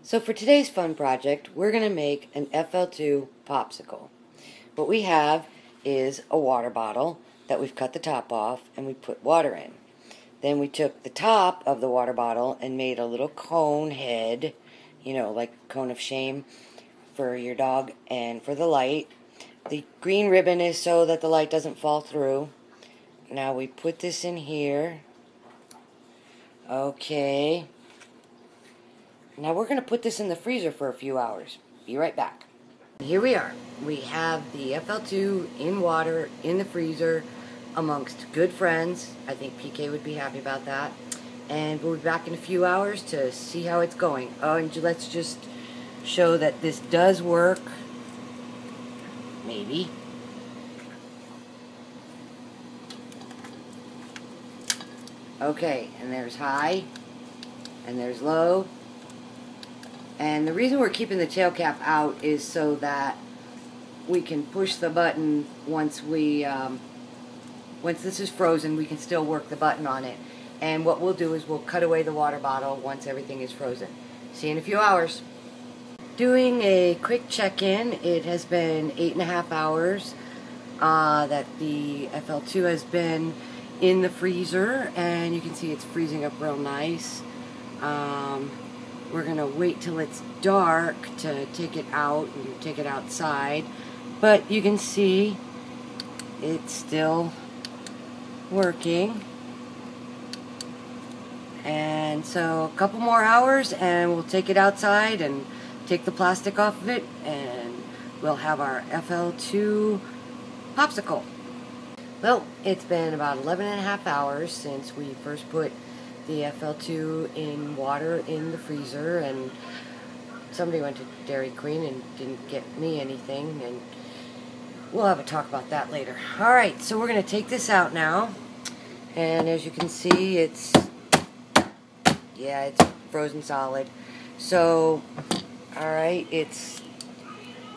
So for today's fun project, we're going to make an FL2 popsicle. What we have is a water bottle that we've cut the top off and we put water in. Then we took the top of the water bottle and made a little cone head, you know, like cone of shame for your dog and for the light. The green ribbon is so that the light doesn't fall through. Now we put this in here. Okay. Now we're going to put this in the freezer for a few hours. Be right back. Here we are. We have the FL2 in water in the freezer amongst good friends. I think PK would be happy about that. And we'll be back in a few hours to see how it's going. Oh, and let's just show that this does work. Maybe. Okay, and there's high, and there's low. And the reason we're keeping the tail cap out is so that we can push the button once this is frozen, we can still work the button on it. And what we'll do is we'll cut away the water bottle once everything is frozen. See you in a few hours. Doing a quick check-in. It has been 8.5 hours that the FL2 has been in the freezer, and you can see it's freezing up real nice. We're going to wait till it's dark to take it out and take it outside. But you can see it's still working. And so a couple more hours and we'll take it outside and take the plastic off of it, and we'll have our FL2 popsicle. Well, it's been about 11.5 hours since we first put the FL2 in water in the freezer, and somebody went to Dairy Queen and didn't get me anything, and we'll have a talk about that later. Alright, so we're going to take this out now, and as you can see, it's frozen solid. So, alright, it's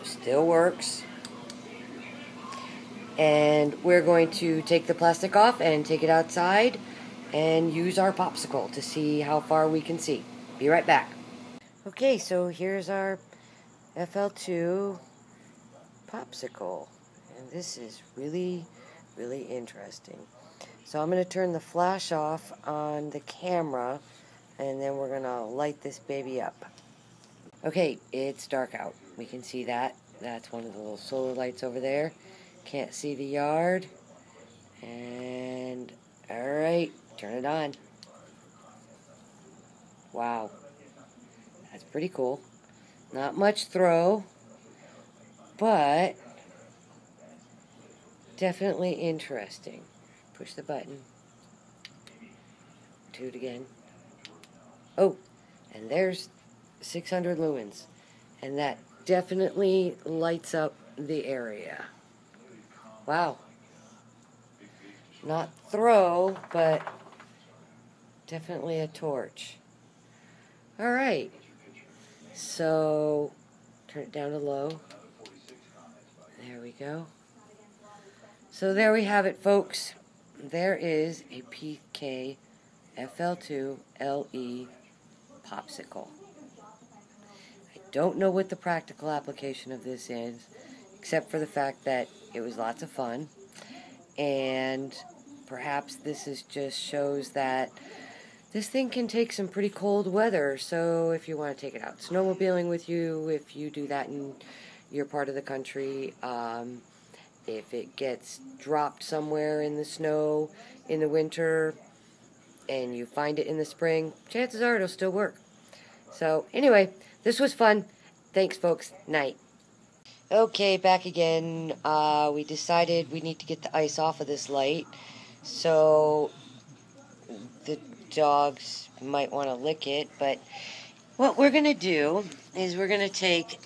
still works. And we're going to take the plastic off and take it outside and use our popsicle to see how far we can see. Be right back. Okay, so here's our FL2 popsicle. And this is really, really interesting. So I'm going to turn the flash off on the camera, and then we're going to light this baby up. Okay, it's dark out. We can see that. That's one of the little solar lights over there. Can't see the yard. And, alright, turn it on. Wow. That's pretty cool. Not much throw, but definitely interesting. Push the button. Do it again. Oh, and there's 600 lumens. And that definitely lights up the area. Wow. Not throw, but definitely a torch. Alright. So, turn it down to low. There we go. So there we have it, folks. There is a PK FL2 LE Popsicle. I don't know what the practical application of this is, except for the fact that it was lots of fun, and perhaps this is just shows that this thing can take some pretty cold weather. So if you want to take it out snowmobiling with you, if you do that in your part of the country, if it gets dropped somewhere in the snow in the winter and you find it in the spring, chances are it'll still work. So anyway, this was fun. Thanks, folks. Night. Okay, back again. We decided we need to get the ice off of this light, so the dogs might want to lick it, but what we're going to do is we're going to take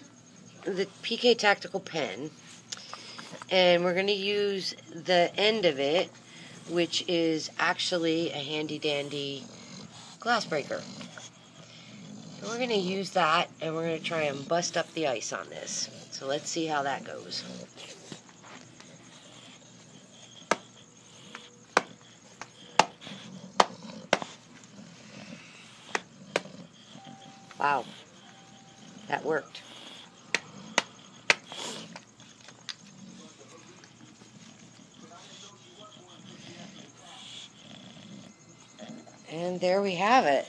the PK Tactical pen, and we're going to use the end of it, which is actually a handy-dandy glass breaker. So we're going to use that, and we're going to try and bust up the ice on this. So let's see how that goes. Wow. That worked. And there we have it.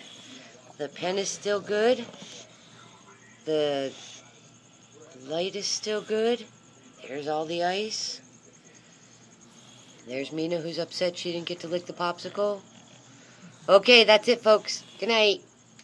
The pen is still good. The light is still good. There's all the ice. There's Mina, who's upset she didn't get to lick the popsicle. Okay, that's it, folks. Good night.